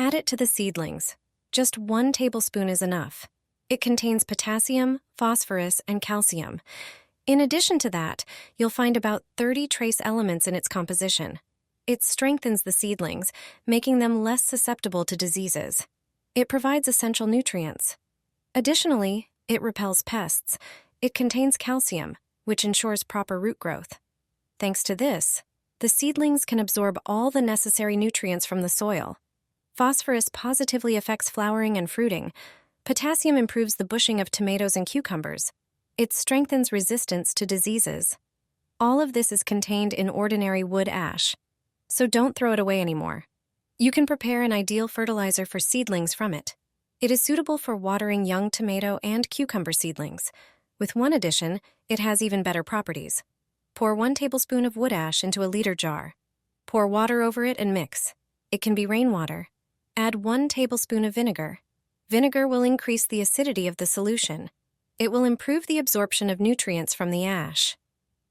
Add it to the seedlings. Just 1 tablespoon is enough. It contains potassium, phosphorus, and calcium. In addition to that, you'll find about 30 trace elements in its composition. It strengthens the seedlings, making them less susceptible to diseases. It provides essential nutrients. Additionally, it repels pests. It contains calcium, which ensures proper root growth. Thanks to this, the seedlings can absorb all the necessary nutrients from the soil. Phosphorus positively affects flowering and fruiting. Potassium improves the bushing of tomatoes and cucumbers. It strengthens resistance to diseases. All of this is contained in ordinary wood ash, so don't throw it away anymore. You can prepare an ideal fertilizer for seedlings from it. It is suitable for watering young tomato and cucumber seedlings. With one addition, it has even better properties. Pour 1 tablespoon of wood ash into a liter jar. Pour water over it and mix. It can be rainwater. Add 1 tablespoon of vinegar. Vinegar will increase the acidity of the solution. It will improve the absorption of nutrients from the ash.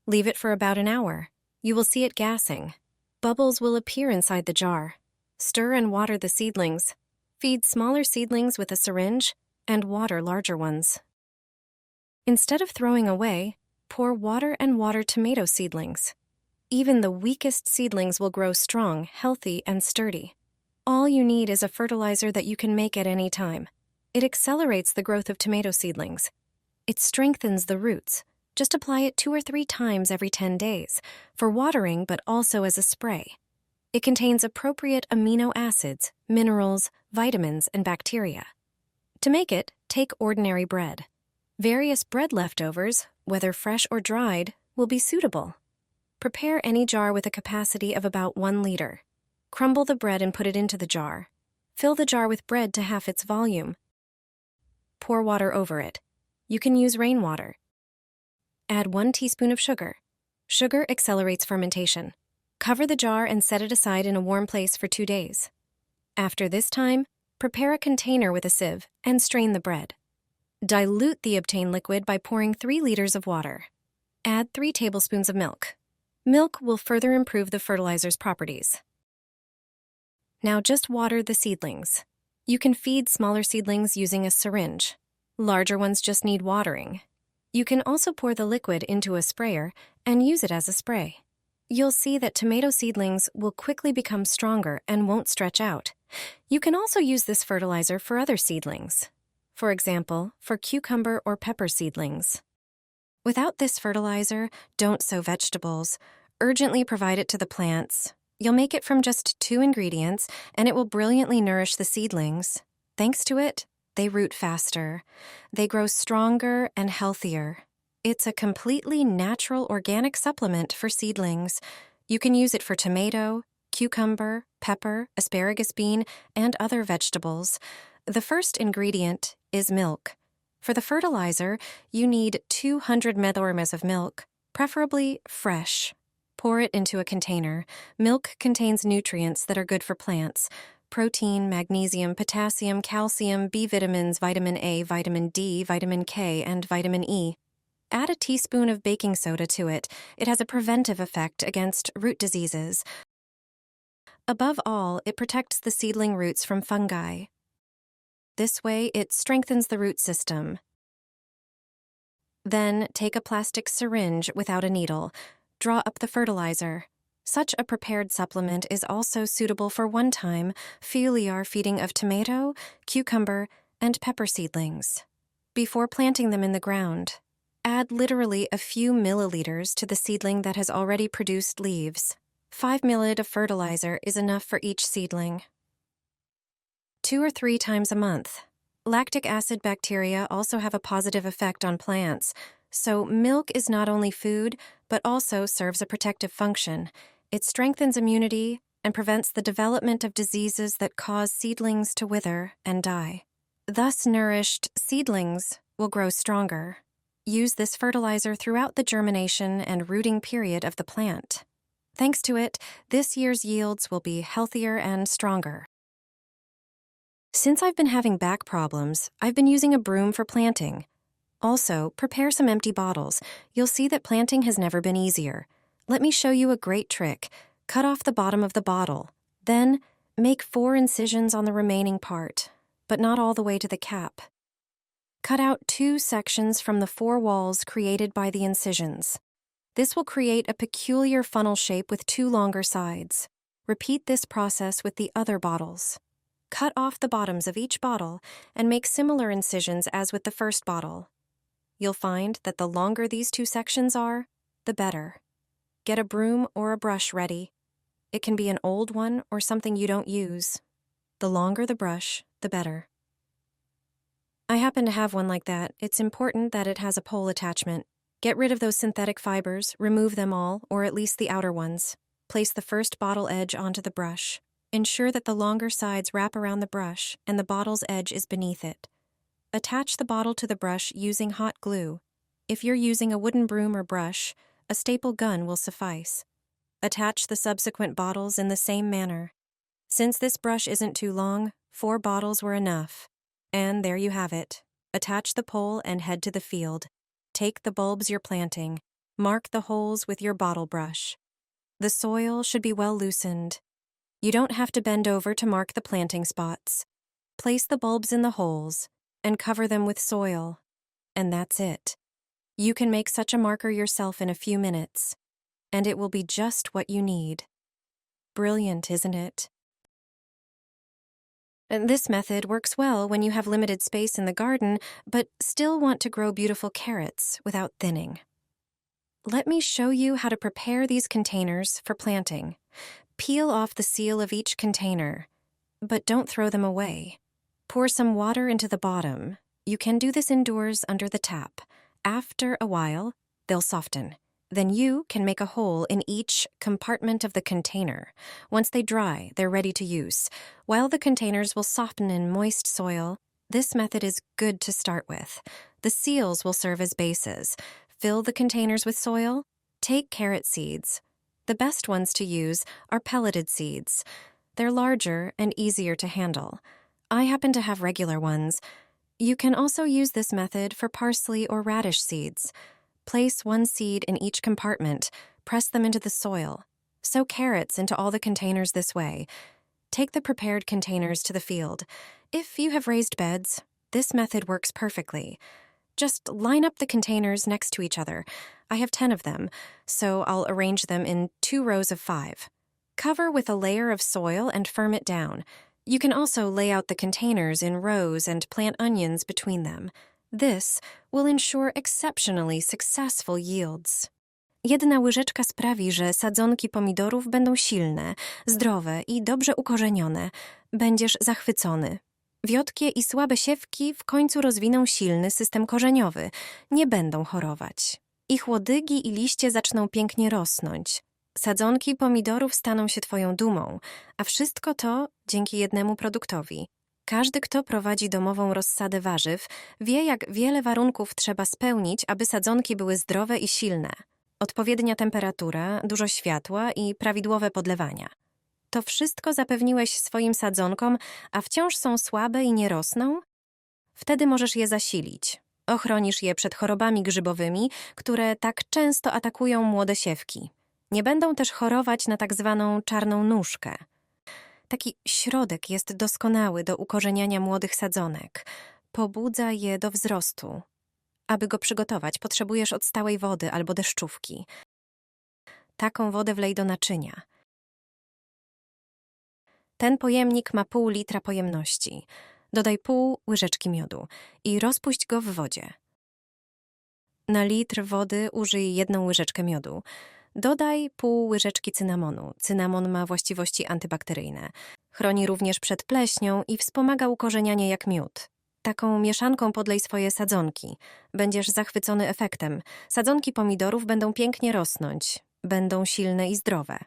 Leave it for about an hour. You will see it gassing. Bubbles will appear inside the jar. Stir and water the seedlings. Feed smaller seedlings with a syringe and water larger ones. Instead of throwing away, pour water and water tomato seedlings. Even the weakest seedlings will grow strong, healthy, and sturdy. All you need is a fertilizer that you can make at any time. It accelerates the growth of tomato seedlings. It strengthens the roots. Just apply it 2 or 3 times every 10 days, for watering but also as a spray. It contains appropriate amino acids, minerals, vitamins, and bacteria. To make it, take ordinary bread. Various bread leftovers, whether fresh or dried, will be suitable. Prepare any jar with a capacity of about 1 liter. Crumble the bread and put it into the jar. Fill the jar with bread to half its volume. Pour water over it. You can use rainwater. Add 1 teaspoon of sugar. Sugar accelerates fermentation. Cover the jar and set it aside in a warm place for 2 days. After this time, prepare a container with a sieve and strain the bread. Dilute the obtained liquid by pouring 3 liters of water. Add 3 tablespoons of milk. Milk will further improve the fertilizer's properties. Now just water the seedlings. You can feed smaller seedlings using a syringe. Larger ones just need watering. You can also pour the liquid into a sprayer and use it as a spray. You'll see that tomato seedlings will quickly become stronger and won't stretch out. You can also use this fertilizer for other seedlings. For example, for cucumber or pepper seedlings. Without this fertilizer, don't sow vegetables. Urgently provide it to the plants. You'll make it from just 2 ingredients, and it will brilliantly nourish the seedlings. Thanks to it, they root faster. They grow stronger and healthier. It's a completely natural organic supplement for seedlings. You can use it for tomato, cucumber, pepper, asparagus bean, and other vegetables. The first ingredient is milk. For the fertilizer, you need 200 milliliters of milk, preferably fresh. Pour it into a container. Milk contains nutrients that are good for plants: protein, magnesium, potassium, calcium, B vitamins, vitamin A, vitamin D, vitamin K, and vitamin E. Add a teaspoon of baking soda to it. It has a preventive effect against root diseases. Above all, it protects the seedling roots from fungi. This way, it strengthens the root system. Then, take a plastic syringe without a needle. Draw up the fertilizer. Such a prepared supplement is also suitable for one-time foliar feeding of tomato, cucumber, and pepper seedlings. Before planting them in the ground, add literally a few milliliters to the seedling that has already produced leaves. 5 milliliters of fertilizer is enough for each seedling. 2 or 3 times a month. Lactic acid bacteria also have a positive effect on plants, so milk is not only food, but also serves a protective function. It strengthens immunity and prevents the development of diseases that cause seedlings to wither and die. Thus nourished seedlings will grow stronger. Use this fertilizer throughout the germination and rooting period of the plant. Thanks to it, this year's yields will be healthier and stronger. Since I've been having back problems, I've been using a broom for planting. Also, prepare some empty bottles. You'll see that planting has never been easier. Let me show you a great trick. Cut off the bottom of the bottle. Then, Make 4 incisions on the remaining part, but not all the way to the cap. Cut out 2 sections from the 4 walls created by the incisions. This will create a peculiar funnel shape with 2 longer sides. Repeat this process with the other bottles. Cut off the bottoms of each bottle and make similar incisions as with the first bottle. You'll find that the longer these 2 sections are, the better. Get a broom or a brush ready. It can be an old one or something you don't use. The longer the brush, the better. I happen to have one like that. It's important that it has a pole attachment. Get rid of those synthetic fibers, remove them all, or at least the outer ones. Place the first bottle edge onto the brush. Ensure that the longer sides wrap around the brush and the bottle's edge is beneath it. Attach the bottle to the brush using hot glue. If you're using a wooden broom or brush, a staple gun will suffice. Attach the subsequent bottles in the same manner. Since this brush isn't too long, 4 bottles were enough. And there you have it. Attach the pole and head to the field. Take the bulbs you're planting. Mark the holes with your bottle brush. The soil should be well loosened. You don't have to bend over to mark the planting spots. Place the bulbs in the holes and cover them with soil. And that's it. You can make such a marker yourself in a few minutes, and it will be just what you need. Brilliant, isn't it? And this method works well when you have limited space in the garden, but still want to grow beautiful carrots without thinning. Let me show you how to prepare these containers for planting. Peel off the seal of each container, but don't throw them away. Pour some water into the bottom. You can do this indoors under the tap. After a while, they'll soften. Then you can make a hole in each compartment of the container. Once they dry, they're ready to use. While the containers will soften in moist soil, this method is good to start with. The seals will serve as bases. Fill the containers with soil. Take carrot seeds. The best ones to use are pelleted seeds. They're larger and easier to handle. I happen to have regular ones. You can also use this method for parsley or radish seeds. Place 1 seed in each compartment. Press them into the soil. Sow carrots into all the containers this way. Take the prepared containers to the field. If you have raised beds, this method works perfectly. Just line up the containers next to each other. I have 10 of them, so I'll arrange them in 2 rows of 5. Cover with a layer of soil and firm it down. You can also lay out the containers in rows and plant onions between them. This will ensure exceptionally successful yields. 1 łyżeczka sprawi, że sadzonki pomidorów będą silne, zdrowe i dobrze ukorzenione. Będziesz zachwycony. Wiotkie i słabe siewki w końcu rozwiną silny system korzeniowy. Nie będą chorować. Ich łodygi i liście zaczną pięknie rosnąć. Sadzonki pomidorów staną się twoją dumą, a wszystko to dzięki jednemu produktowi. Każdy, kto prowadzi domową rozsadę warzyw, wie, jak wiele warunków trzeba spełnić, aby sadzonki były zdrowe i silne. Odpowiednia temperatura, dużo światła i prawidłowe podlewania. To wszystko zapewniłeś swoim sadzonkom, a wciąż są słabe i nie rosną? Wtedy możesz je zasilić. Ochronisz je przed chorobami grzybowymi, które tak często atakują młode siewki. Nie będą też chorować na tak zwaną czarną nóżkę. Taki środek jest doskonały do ukorzeniania młodych sadzonek. Pobudza je do wzrostu. Aby go przygotować, potrzebujesz odstałej wody albo deszczówki. Taką wodę wlej do naczynia. Ten pojemnik ma pół litra pojemności. Dodaj pół łyżeczki miodu i rozpuść go w wodzie. Na litr wody użyj 1 łyżeczkę miodu. Dodaj pół łyżeczki cynamonu. Cynamon ma właściwości antybakteryjne. Chroni również przed pleśnią i wspomaga ukorzenianie jak miód. Taką mieszanką podlej swoje sadzonki. Będziesz zachwycony efektem. Sadzonki pomidorów będą pięknie rosnąć. Będą silne i zdrowe.